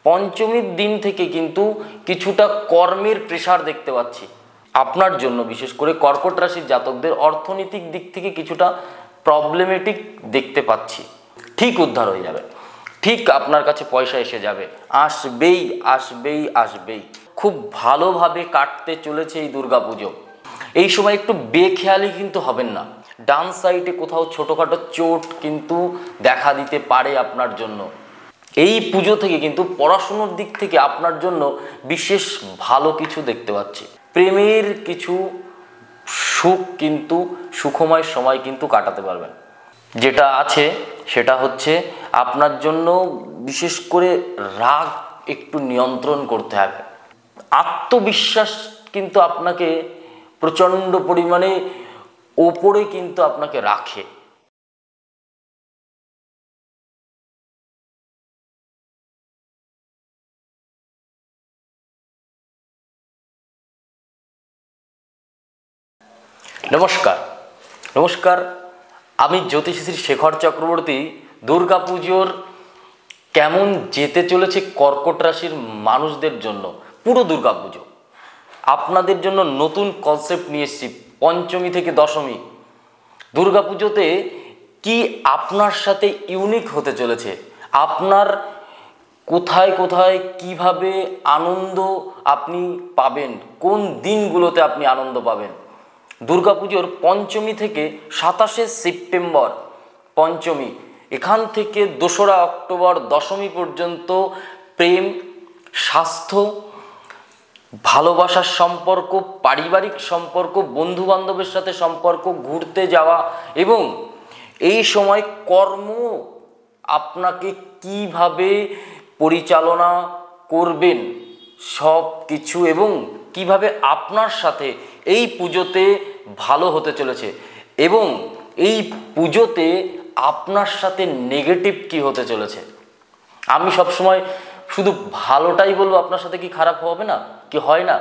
পঞ্চমীর দিন থেকে কিন্তু কিছুটা কর্মের প্রেসার দেখতে পাচ্ছি আপনার জন্য। বিশেষ করে কর্কট রাশির জাতকদের অর্থনৈতিক দিক থেকে কিছুটা প্রবলেমেটিক দেখতে পাচ্ছি। ঠিক উদ্ধার হয়ে যাবে, ঠিক আপনার কাছে পয়সা এসে যাবে, আসবেই আসবেই আসবেই। খুব ভালোভাবে কাটতে চলেছে এই দুর্গাপুজো। এই সময় একটু বেখেয়ালি কিন্তু হবেন না। ডান সাইডে কোথাও ছোটোখাটো চোট কিন্তু দেখা দিতে পারে আপনার জন্য। এই পুজো থেকে কিন্তু পড়াশুনোর দিক থেকে আপনার জন্য বিশেষ ভালো কিছু দেখতে পাচ্ছি। প্রেমের কিছু সুখ কিন্তু সুখময় সময় কিন্তু কাটাতে পারবেন। যেটা আছে সেটা হচ্ছে আপনার জন্য বিশেষ করে রাগ একটু নিয়ন্ত্রণ করতে হবে। আত্মবিশ্বাস কিন্তু আপনাকে প্রচণ্ড পরিমাণে ওপরে কিন্তু আপনাকে রাখে। নমস্কার নমস্কার, আমি জ্যোতিষী শেখর চক্রবর্তী। দুর্গাপুজোর কেমন যেতে চলেছে কর্কট রাশির মানুষদের জন্য পুরো দুর্গাপুজো আপনাদের জন্য নতুন কনসেপ্ট নিয়ে এসেছি। পঞ্চমী থেকে দশমী দুর্গাপুজোতে কি আপনার সাথে ইউনিক হতে চলেছে, আপনার কোথায় কোথায় কিভাবে আনন্দ আপনি পাবেন, কোন দিনগুলোতে আপনি আনন্দ পাবেন। দুর্গাপুজোর পঞ্চমী থেকে 27শে সেপ্টেম্বর পঞ্চমী, এখান থেকে 2রা অক্টোবর দশমী পর্যন্ত প্রেম, স্বাস্থ্য, ভালোবাসার সম্পর্ক, পারিবারিক সম্পর্ক, বন্ধুবান্ধবের সাথে সম্পর্ক, ঘুরতে যাওয়া এবং এই সময় কর্ম আপনাকে কিভাবে পরিচালনা করবেন সব কিছু এবং কিভাবে আপনার সাথে এই পুজোতে ভালো হতে চলেছে এবং এই পুজোতে আপনার সাথে নেগেটিভ কি হতে চলেছে। আমি সবসময় শুধু ভালোটাই বলবো, আপনার সাথে কি খারাপ হবে না, কি হয় না।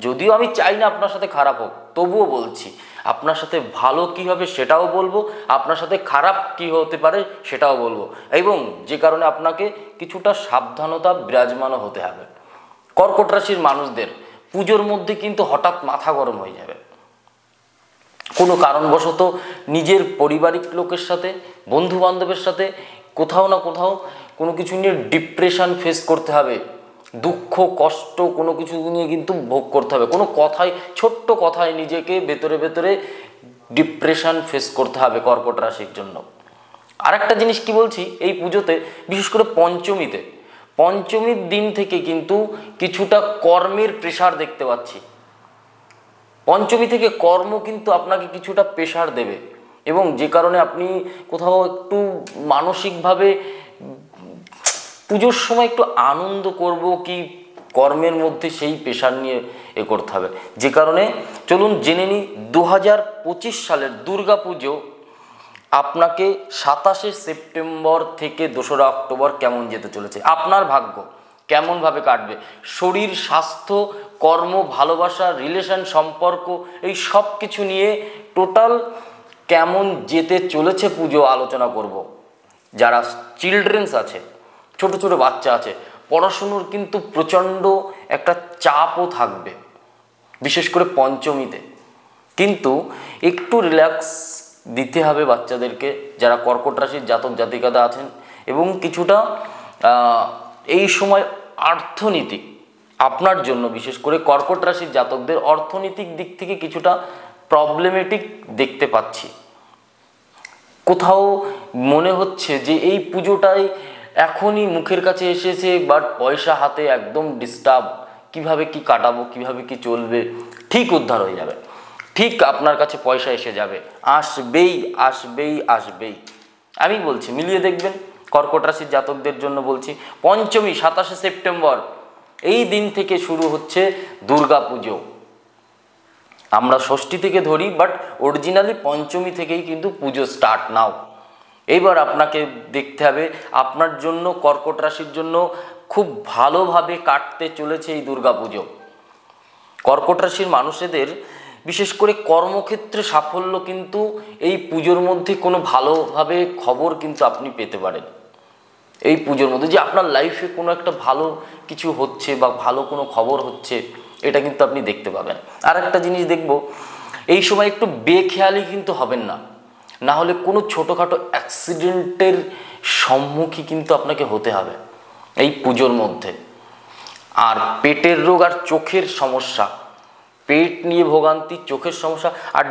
যদিও আমি চাই না আপনার সাথে খারাপ হোক, তবুও বলছি আপনার সাথে ভালো কি হবে সেটাও বলবো, আপনার সাথে খারাপ কি হতে পারে সেটাও বলবো, এবং যে কারণে আপনাকে কিছুটা সাবধানতা বিরাজমানও হতে হবে। কর্কট রাশির মানুষদের পুজোর মধ্যে কিন্তু হঠাৎ মাথা গরম হয়ে যাবে। কোনো কারণবশত নিজের পারিবারিক লোকের সাথে, বন্ধু বান্ধবের সাথে কোথাও না কোথাও কোনো কিছু নিয়ে ডিপ্রেশন ফেস করতে হবে। দুঃখ কষ্ট কোনো কিছু নিয়ে কিন্তু ভোগ করতে হবে। কোনো কথায়, ছোট্ট কথায় নিজেকে ভেতরে ভেতরে ডিপ্রেশন ফেস করতে হবে কর্কট রাশির জন্য। আর একটা জিনিস কি বলছি, এই পুজোতে বিশেষ করে পঞ্চমীর দিন থেকে কিন্তু কিছুটা কর্মের প্রেসার দেখতে পাচ্ছি। পঞ্চমী থেকে কর্ম কিন্তু আপনাকে কিছুটা প্রেসার দেবে এবং যে কারণে আপনি কোথাও একটু মানসিকভাবে পুজোর সময় একটু আনন্দ করব কি কর্মের মধ্যে সেই প্রেসার নিয়ে করতে হবে। যে কারণে চলুন জেনে নিই 2025 সালের দুর্গাপুজো আপনাকে 27শে সেপ্টেম্বর থেকে 2রা অক্টোবর কেমন যেতে চলেছে, আপনার ভাগ্য কেমনভাবে কাটবে, শরীর, স্বাস্থ্য, কর্ম, ভালোবাসা, রিলেশন, সম্পর্ক, এই সব কিছু নিয়ে টোটাল কেমন যেতে চলেছে পুজো আলোচনা করব। যারা চিলড্রেন্স আছে, ছোট ছোট বাচ্চা আছে, পড়াশুনোর কিন্তু প্রচণ্ড একটা চাপও থাকবে বিশেষ করে পঞ্চমীতে, কিন্তু একটু রিল্যাক্স দিতে হবে বাচ্চাদেরকে যারা কর্কট রাশির জাতক জাতিকারা আছেন। এবং কিছুটা এই সময় অর্থনীতি আপনার জন্য বিশেষ করে কর্কট রাশির জাতকদের অর্থনৈতিক দিক থেকে কিছুটা প্রবলেমেটিক দেখতে পাচ্ছি। কোথাও মনে হচ্ছে যে এই পুজোটাই এখনই মুখের কাছে এসেছে, বাট পয়সা হাতে একদম ডিস্টার্ব, কিভাবে কি কাটাবো, কিভাবে কি চলবে। ঠিক উদ্ধার হয়ে যাবে, ঠিক আপনার কাছে পয়সা এসে যাবে, আসবেই আসবেই আসবেই। আমি বলছি মিলিয়ে দেখবেন। কর্কট রাশির জাতকদের জন্য বলছি পঞ্চমী 27শে সেপ্টেম্বর এই দিন থেকে শুরু হচ্ছে দুর্গা পুজো। আমরা ষষ্ঠী থেকে ধরি, বাট অরিজিনালি পঞ্চমী থেকেই কিন্তু পুজো স্টার্ট নাও। এইবার আপনাকে দেখতে হবে আপনার জন্য, কর্কট রাশির জন্য খুব ভালোভাবে কাটতে চলেছে এই দুর্গা পুজো। কর্কট রাশির মানুষদের বিশেষ করে কর্মক্ষেত্রে সাফল্য কিন্তু এই পুজোর মধ্যে কোনো ভালোভাবে খবর কিন্তু আপনি পেতে পারেন। এই পুজোর মধ্যে যে আপনার লাইফে কোনো একটা ভালো কিছু হচ্ছে বা ভালো কোনো খবর হচ্ছে, এটা কিন্তু আপনি দেখতে পাবেন। আর একটা জিনিস দেখব, এই সময় একটু বেখেয়ালি কিন্তু হবেন না, না হলে কোনো ছোটোখাটো অ্যাক্সিডেন্টের সম্মুখীন কিন্তু আপনাকে হতে হবে এই পুজোর মধ্যে। আর পেটের রোগ আর চোখের সমস্যা, পেট নিয়ে ভোগান্তি, চোখের সমস্যা, আর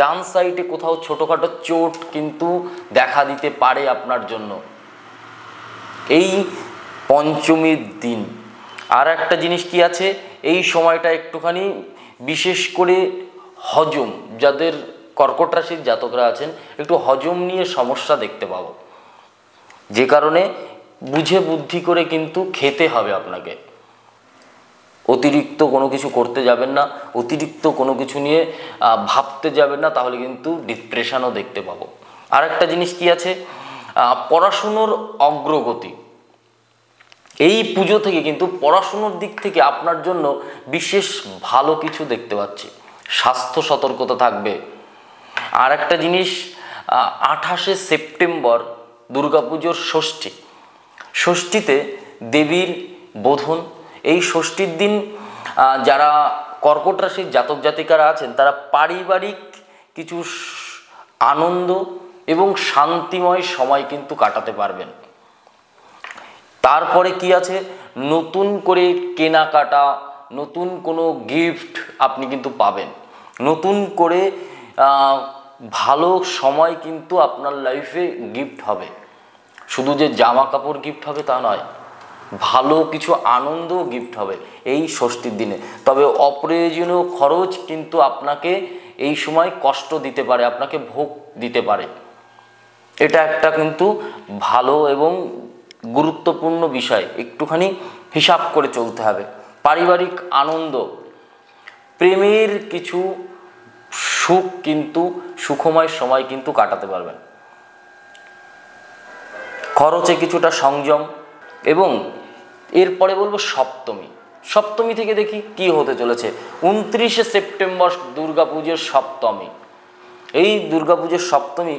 ডান সাইডে কোথাও ছোটোখাটো চোট কিন্তু দেখা দিতে পারে আপনার জন্য এই পঞ্চমীর দিন। আর একটা জিনিস কি আছে, এই সময়টা একটুখানি বিশেষ করে হজম, যাদের কর্কট রাশির জাতকরা আছেন, একটু হজম নিয়ে সমস্যা দেখতে পাবো, যে কারণে বুঝে বুদ্ধি করে কিন্তু খেতে হবে আপনাকে। অতিরিক্ত কোনো কিছু করতে যাবেন না, অতিরিক্ত কোনো কিছু নিয়ে ভাবতে যাবেন না, তাহলে কিন্তু ডিপ্রেশনও দেখতে পাবো। আর একটা জিনিস কি আছে, পড়াশুনোর অগ্রগতি। এই পুজো থেকে কিন্তু পড়াশুনোর দিক থেকে আপনার জন্য বিশেষ ভালো কিছু দেখতে পাচ্ছি। স্বাস্থ্য সতর্কতা থাকবে। আর একটা জিনিস, 28শে সেপ্টেম্বর দুর্গাপুজোর ষষ্ঠীতে দেবীর বোধন। এই ষষ্ঠীর দিন যারা কর্কট রাশির জাতক জাতিকারা আছেন, তারা পারিবারিক কিছু আনন্দ এবং শান্তিময় সময় কিন্তু কাটাতে পারবেন। তারপরে কি আছে, নতুন করে কেনাকাটা, নতুন কোনো গিফট আপনি কিন্তু পাবেন, নতুন করে ভালো সময় কিন্তু আপনার লাইফে গিফট হবে। শুধু যে জামা কাপড় গিফট হবে তা নয়, ভালো কিছু আনন্দও গিফট হবে এই ষষ্ঠীর দিনে। তবে অপ্রয়োজনীয় খরচ কিন্তু আপনাকে এই সময় কষ্ট দিতে পারে, আপনাকে ভোগ দিতে পারে। এটা একটা কিন্তু ভালো এবং গুরুত্বপূর্ণ বিষয়, একটুখানি হিসাব করে চলতে হবে। পারিবারিক আনন্দ, প্রেমের কিছু সুখ কিন্তু সুখময় সময় কিন্তু কাটাতে পারবেন। খরচে কিছুটা সংযম। এবং এরপরে বলবো সপ্তমী থেকে দেখি কি হতে চলেছে। 29শে সেপ্টেম্বর দুর্গাপুজোর সপ্তমী। এই দুর্গাপুজোর সপ্তমী,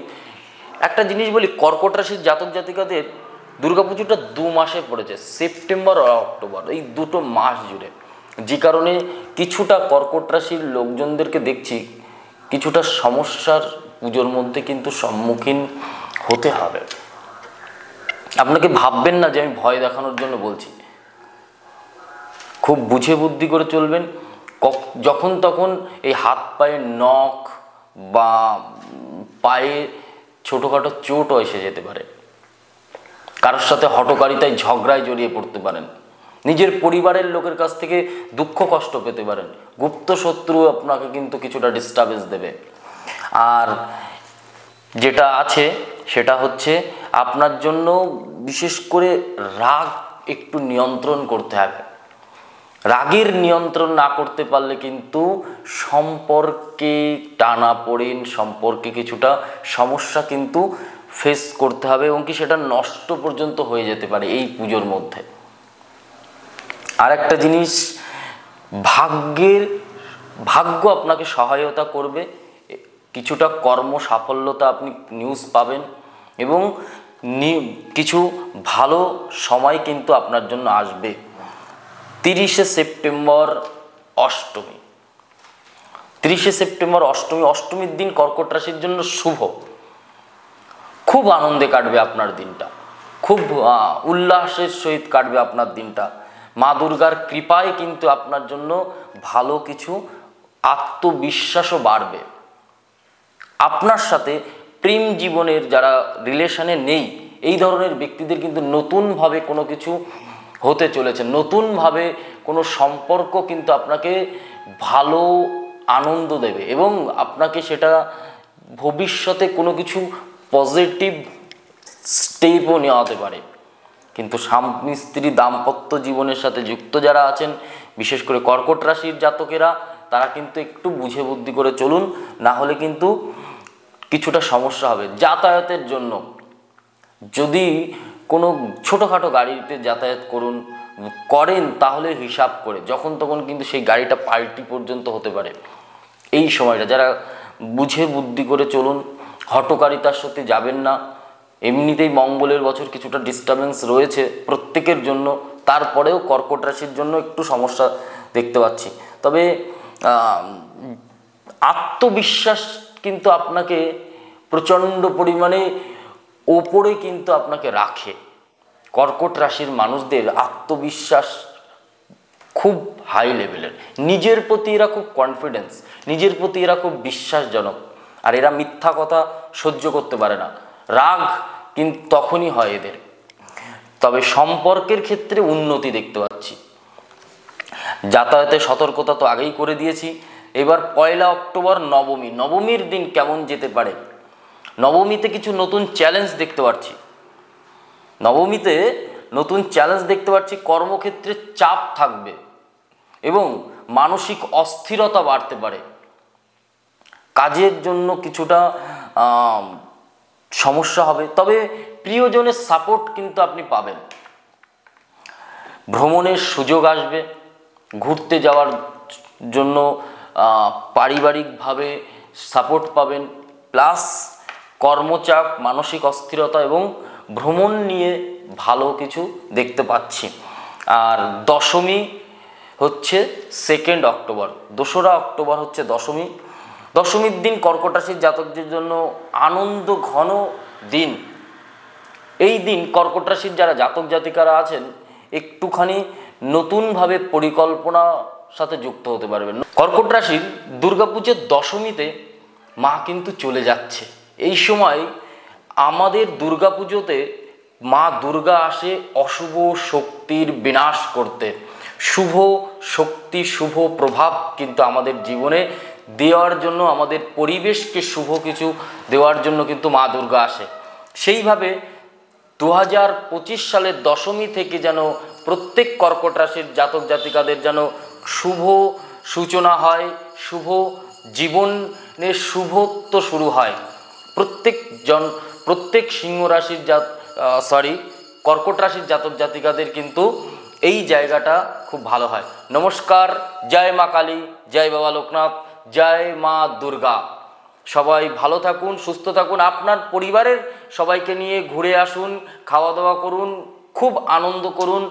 একটা জিনিস বলি, কর্কট রাশির জাতক জাতিকাদের দুর্গাপুজোটা 2 মাসে পড়েছে, সেপ্টেম্বর আর অক্টোবর, এই 2টো মাস জুড়ে। যে কারণে কিছুটা কর্কট রাশির লোকজনদেরকে দেখছি কিছুটা সমস্যার পুজোর মধ্যে কিন্তু সম্মুখীন হতে হবে। আপনাকে ভাববেন না যে আমি ভয় দেখানোর জন্য বলছি, খুব বুঝে বুদ্ধি করে চলবেন। যখন তখন এই হাত পায়ে নখ বা পায়ে ছোটোখাটো চোটও এসে যেতে পারে, কারোর সাথে হঠকারিতায় ঝগড়ায় জড়িয়ে পড়তে পারেন, নিজের পরিবারের লোকের কাছ থেকে দুঃখ কষ্ট পেতে পারেন, গুপ্ত শত্রু আপনাকে কিন্তু কিছুটা ডিস্টার্বেন্স দেবে। আর যেটা আছে সেটা হচ্ছে আপনার জন্য বিশেষ করে রাগ একটু নিয়ন্ত্রণ করতে হবে। রাগের নিয়ন্ত্রণ না করতে পারলে কিন্তু সম্পর্কে টানাপোড়েন, সম্পর্কে কিছুটা সমস্যা কিন্তু ফেস করতে হবে, এবং কি সেটা নষ্ট পর্যন্ত হয়ে যেতে পারে এই পুজোর মধ্যে। আর একটা জিনিস, ভাগ্য আপনাকে সহায়তা করবে, কিছুটা কর্ম সাফল্যতা আপনি নিউজ পাবেন, এবং কিছু ভালো সময় কিন্তু আপনার জন্য আসবে। 30শে সেপ্টেম্বর অষ্টমী। 30শে সেপ্টেম্বর অষ্টমীর দিন কর্কট রাশির জন্য শুভ। খুব আনন্দে কাটবে আপনার দিনটা, খুব উল্লাসের সহিত কাটবে আপনার দিনটা। মা দুর্গার কৃপায় কিন্তু আপনার জন্য ভালো কিছু আত্মবিশ্বাসও বাড়বে। আপনার সাথে প্রেম জীবনের যারা রিলেশনে নেই, এই ধরনের ব্যক্তিদের কিন্তু নতুনভাবে কোনো কিছু হতে চলেছে, নতুনভাবে কোনো সম্পর্ক কিন্তু আপনাকে ভালো আনন্দ দেবে, এবং আপনাকে সেটা ভবিষ্যতে কোনো কিছু পজিটিভ স্টেপও নেওয়াতে পারে। কিন্তু স্বামী স্ত্রী দাম্পত্য জীবনের সাথে যুক্ত যারা আছেন, বিশেষ করে কর্কট রাশির জাতকেরা, তারা কিন্তু একটু বুঝে বুদ্ধি করে চলুন, না হলে কিন্তু কিছুটা সমস্যা হবে। যাতায়াতের জন্য যদি কোনো ছোটোখাটো গাড়িতে যাতায়াত করেন তাহলে হিসাব করে, যখন তখন কিন্তু সেই গাড়িটা পাল্টি পর্যন্ত হতে পারে। এই সময়টা যারা বুঝে বুদ্ধি করে চলুন, হঠকারিতার সাথে যাবেন না, এমনিতেই মঙ্গলের বছর কিছুটা ডিস্টারবেন্স রয়েছে প্রত্যেকের জন্য, তারপরেও কর্কট রাশির জন্য একটু সমস্যা দেখতে পাচ্ছি। তবে আত্মবিশ্বাস কিন্তু আপনাকে প্রচণ্ড পরিমাণে ওপরে কিন্তু আপনাকে রাখে। কর্কট রাশির মানুষদের আত্মবিশ্বাস খুব হাই লেভেলের, নিজের প্রতি এরা খুব কনফিডেন্স, নিজের প্রতি এরা খুব বিশ্বাসজনক, আর এরা মিথ্যা কথা সহ্য করতে পারে না। রাগ কিন্তু তখনই হয় এদের। তবে সম্পর্কের ক্ষেত্রে উন্নতি দেখতে পাচ্ছি। যাতায়াতে সতর্কতা তো আগেই করে দিয়েছি। এবার 1 অক্টোবর নবমী, নবমীর দিন কেমন যেতে পারে? নবমীতে কিছু নতুন চ্যালেঞ্জ দেখতে পাচ্ছি। নবমীতে নতুন চ্যালেঞ্জ দেখতে পাচ্ছি, কর্মক্ষেত্রে চাপ থাকবে এবং মানসিক অস্থিরতা বাড়তে পারে। কাজের জন্য কিছুটা সমস্যা হবে, তবে প্রিয়জনের সাপোর্ট কিন্তু আপনি পাবেন। ভ্রমণের সুযোগ আসবে, ঘুরতে যাওয়ার জন্য পারিবারিকভাবে সাপোর্ট পাবেন, প্লাস কর্মচাপ, মানসিক অস্থিরতা এবং ভ্রমণ নিয়ে ভালো কিছু দেখতে পাচ্ছি। আর দশমী হচ্ছে 2 অক্টোবর, 2রা অক্টোবর হচ্ছে দশমী। দশমীর দিন কর্কট রাশির জাতকদের জন্য আনন্দ ঘন দিন। এই দিন কর্কট রাশির যারা জাতক জাতিকারা আছেন একটুখানি নতুনভাবে পরিকল্পনার সাথে যুক্ত হতে পারবেন। কর্কট রাশির দুর্গাপুজোর দশমীতে মা কিন্তু চলে যাচ্ছে। এই সময় আমাদের দুর্গাপুজোতে মা দুর্গা আসে অশুভ শক্তির বিনাশ করতে। শুভ শক্তি, শুভ প্রভাব কিন্তু আমাদের জীবনে দেওয়ার জন্য, আমাদের পরিবেশকে শুভ কিছু দেওয়ার জন্য কিন্তু মা দুর্গা আসে। সেইভাবে 2025 সালের দশমী থেকে যেন প্রত্যেক কর্কট রাশির জাতক জাতিকাদের যেন শুভ সূচনা হয়, শুভ জীবনের শুভত্ব শুরু হয়। প্রত্যেক সিংহ রাশির কর্কট রাশির জাতক জাতিকাদের কিন্তু এই জায়গাটা খুব ভালো হয়। নমস্কার, জয় মা কালী, জয় বাবা লোকনাথ, জয় মা দুর্গা। সবাই ভালো থাকুন, সুস্থ থাকুন, আপনার পরিবারের সবাইকে নিয়ে ঘুরে আসুন, খাওয়া দাওয়া করুন, খুব আনন্দ করুন।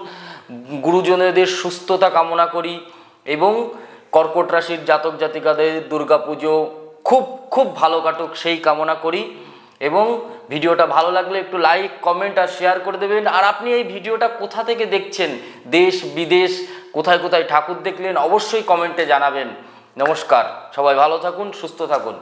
গুরুজনদের সুস্থতা কামনা করি এবং কর্কট রাশির জাতক জাতিকাদের দুর্গাপুজো খুব ভালো কাটুক সেই কামনা করি। এবং ভিডিওটা ভালো লাগলে একটু লাইক, কমেন্ট আর শেয়ার করে দেবেন। আর আপনি এই ভিডিওটা কোথা থেকে দেখছেন, দেশ বিদেশ কোথায় কোথায় ঠাকুর দেখলেন, অবশ্যই কমেন্টে জানাবেন। নমস্কার, সবাই ভালো থাকুন, সুস্থ থাকুন।